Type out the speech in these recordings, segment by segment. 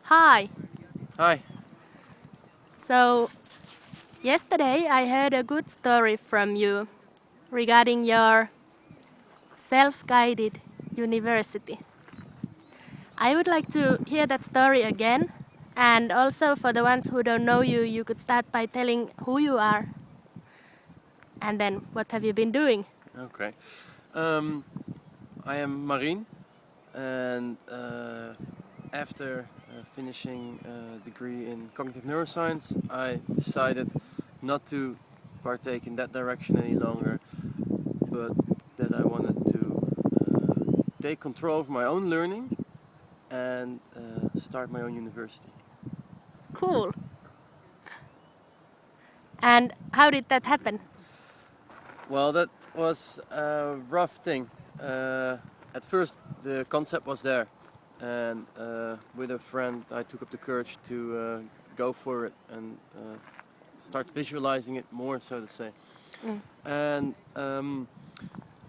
Hi. Hi. So, yesterday I heard a good story from you regarding your self-guided university. I would like to hear that story again, and also for the ones who don't know you, you could start by telling who you are and then what have you been doing. Okay. I am Marien, and after finishing a degree in cognitive neuroscience, I decided not to partake in that direction any longer, but that I wanted to take control of my own learning and start my own university. Cool. And how did that happen? Well, that was a rough thing. At first, the concept was there, and with a friend, I took up the courage to go for it and start visualizing it more, so to say. And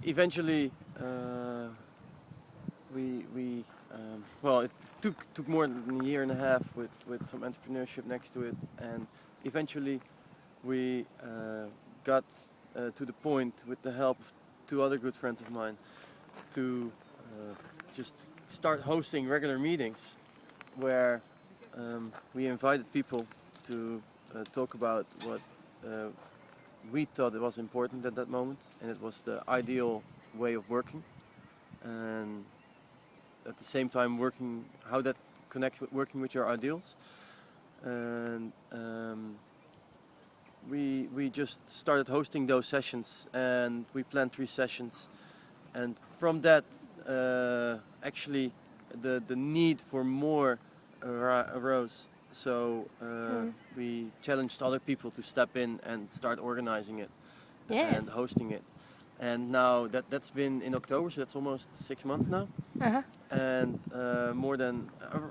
eventually, well, it took more than a year and a half with some entrepreneurship next to it, and eventually we got to the point, with the help of two other good friends of mine, to just start hosting regular meetings where we invited people to talk about what we thought it was important at that moment, and it was the ideal way of working, and at the same time working how that connects with working with your ideals. And we just started hosting those sessions, and we planned 3 sessions, and from that actually the need for more arose. So we challenged other people to step in and start organizing it. Yes. And hosting it. And now that's been in October, so that's almost 6 months now. Uh-huh. And more than,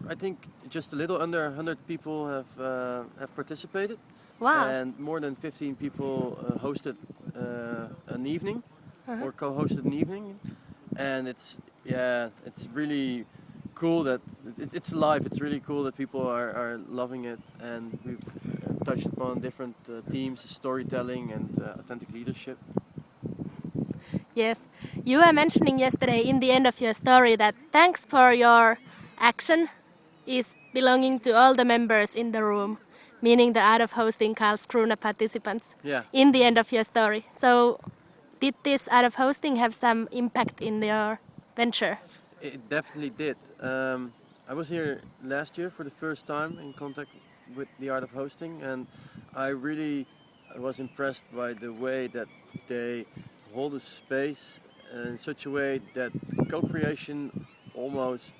I think just a little under 100 people have participated. Wow. And more than 15 people hosted an evening, or co-hosted an evening. And it's really cool that it's live. It's really cool that people are loving it, and we've touched upon different themes: storytelling and authentic leadership. Yes, you were mentioning yesterday in the end of your story that thanks for your action is belonging to all the members in the room, meaning the Art of Hosting Karlskrona participants. Yeah. In the end of your story. So, did this Art of Hosting have some impact in your venture? It definitely did. I was here last year for the first time in contact with the Art of Hosting, and I really was impressed by the way that they hold a space in such a way that co-creation almost,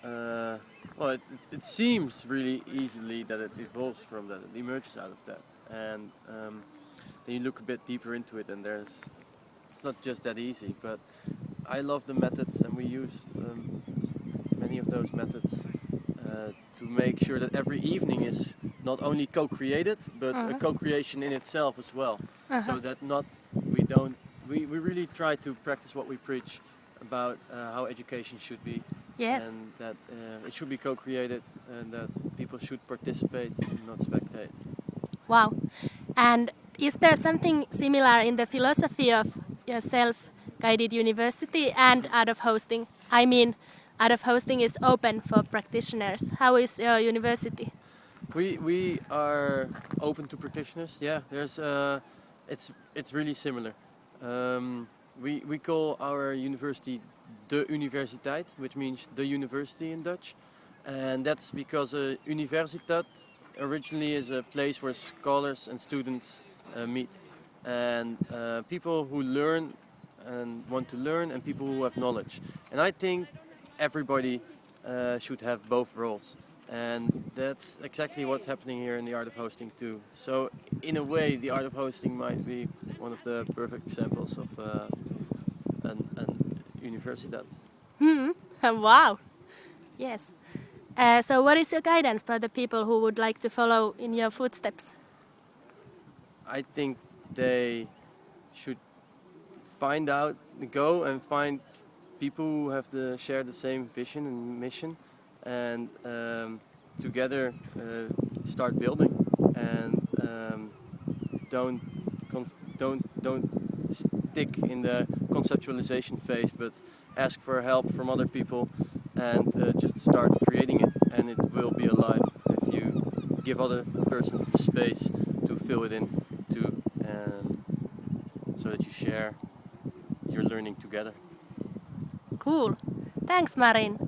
well, it seems really easily that it evolves from that, it emerges out of that. And then you look a bit deeper into it, and it's not just that easy, but I love the methods, and we use many of those methods to make sure that every evening is not only co-created, but a co-creation in itself as well. So that we really try to practice what we preach about how education should be. Yes. And that it should be co-created, and that people should participate and not spectate. Wow. And is there something similar in the philosophy of your self-guided university and Art of Hosting? I mean, Art of Hosting is open for practitioners. How is your university? We are open to practitioners. Yeah, it's really similar. We call our university de Universiteit, which means the university in Dutch, and that's because Universiteit originally is a place where scholars and students meet, and people who learn and want to learn, and people who have knowledge. And I think everybody should have both roles. And that's exactly what's happening here in the Art of Hosting too. So in a way, the Art of Hosting might be one of the perfect examples of an universiteit. Wow. Yes. So what is your guidance for the people who would like to follow in your footsteps? I think they should go and find people who have share the same vision and mission, and together start building, and don't stick in the conceptualization phase, but ask for help from other people and just start creating it, and it will be alive if you give other persons the space to fill it in too, so that you share your learning together. Cool. Thanks, Marien.